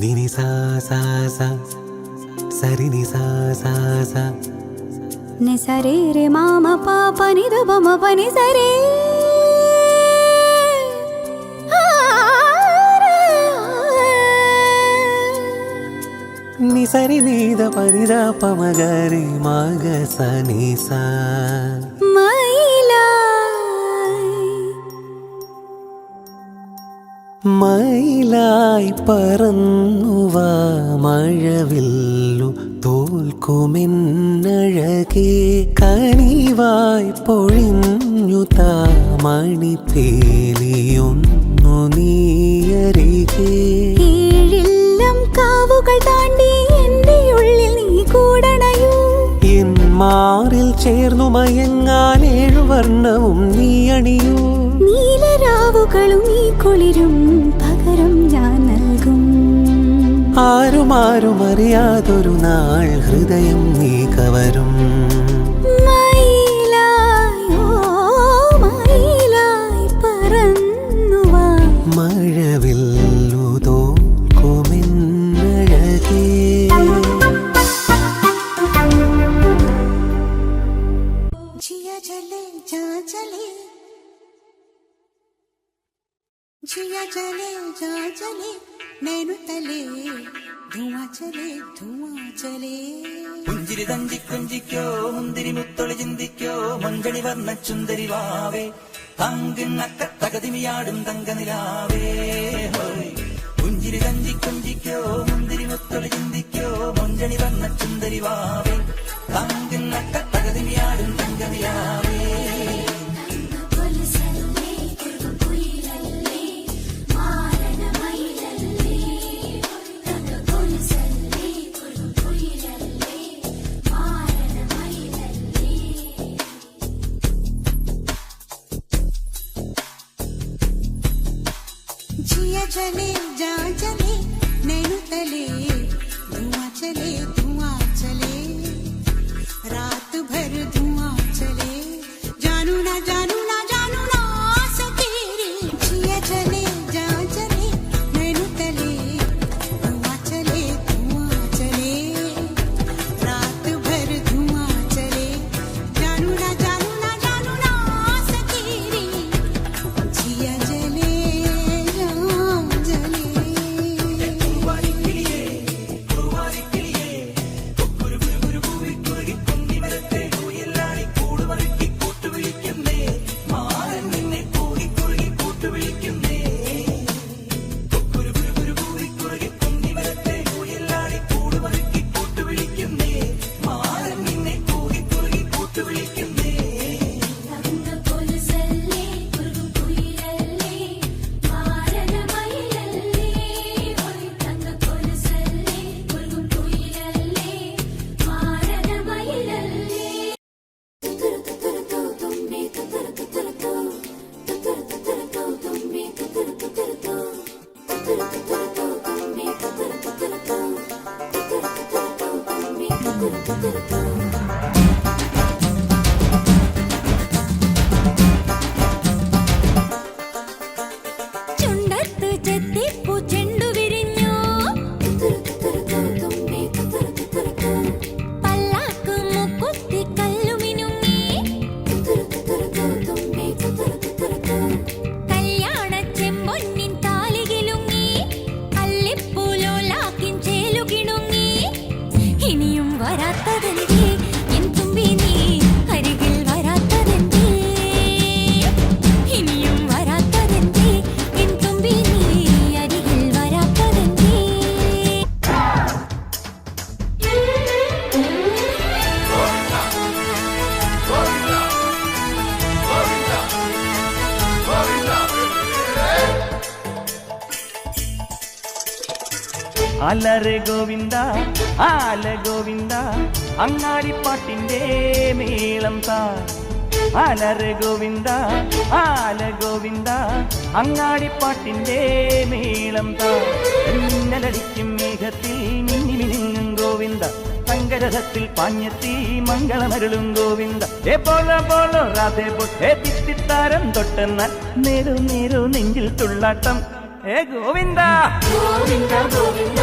నిని సా సా సా సరి ని సా సా సా ని సరే రే మామ పాప ని ద బమ పని సరే ని సరి ని ద పని ద పమ గరి మగ స ని సా മയിലായി പറന്നുവാ മഴവില്ലു തോൽക്കുമെന്നഴകേ കനിവായി പൊഴിഞ്ഞു താ മണിപ്പേലിയൊന്നു നീയരികേ ഏഴില്ലം കാവുകൾ താണ്ടി എൻ്റെ ഉള്ളിൽ നീ കൂടണയൂ എൻ മാറിൽ ചേർന്നു മയങ്ങാൻ ഏഴുവർണ്ണവും നീ അണിയൂ നീലരാവുകളും ഈ കുളിരും പകരം ഞാൻ നൽകും ആരും അറിയാതൊരു നാൾ ഹൃദയം നീ കവരും മയിലായി പറന്നുവാ മഴവില്ലു തോൽക്കുമെന്നഴകേ जिया चले जा चले जिया चले जा चले नैनु तले धुआं चले പുഞ്ചിരി തഞ്ചിക്കൊഞ്ചിക്കോ മുന്തിരി മുത്തൊളി ചിന്തിക്കോ മഞ്ചണി വർണ്ണ ചുന്ദരി വാവേ തങ്കിണ്ണക്ക തകതിമിയാടും തങ്കനിലാവേ പുഞ്ചിരി തഞ്ചിക്കൊഞ്ചിക്കോ മുന്തിരി മുത്തൊളി ചിന്തിക്കോ മഞ്ചണി വർണ്ണ ചുന്ദരി വാവേ തങ്കിണ്ണക്ക തകതിമിയാടും തങ്കനിലാവേ जिया चले जा चले नैनु तले धुआं चले रात भर धुआं चले जानू ना सकेरे जिया चले जा चले नैनु तले धुआं चले रात भर धुआं चले जानू ना सकेरे जिया जले ചുണ്ടത്ത് ചെത്തിപ്പൂ ചെണ്ടു വിരിഞ്ഞു പല്ലാക്ക് മുക്കുത്തി കല്ലുമിനുങ്ങി കല്യാണ ചെമ്പൊന്നിൻ താലികിലുങ്ങി അല്ലിപ്പൂലോലാക്കിൻ ചേലുകിണുങ്ങി ഇനിയും വരാത്തതെന്തേ എൻ തുമ്പി നീ അരികിൽ വരാത്തതെന്തേ ഇനിയും വരാത്തതെന്തേ എൻ തുമ്പി നീ അരികിൽ വരാത്തതെന്തേ അലറെ ഗോവിന്ദ ആല ഗോവിന്ദ അങ്ങാടിപ്പാട്ടിന്റെ മേളം താ അലറെ ഗോവിന്ദ ആല ഗോവിന്ദ അങ്ങാടിപ്പാട്ടിന്റെ മേളം താ മിന്നലടിക്കും മേഘത്തിൽ മിന്നി മിനുങ്ങും ഗോവിന്ദ തങ്കരഥത്തിൽ പാഞ്ഞെത്തി മംഗളമരുളും ഗോവിന്ദ പോലോ രാധേ തിത്തിത്താരം തൊട്ടെന്നാൽ നേരു നെഞ്ചിൽ തുള്ളാട്ടം ഏ ഗോവിന്ദ ഗോവിന്ദ ഗോവിന്ദ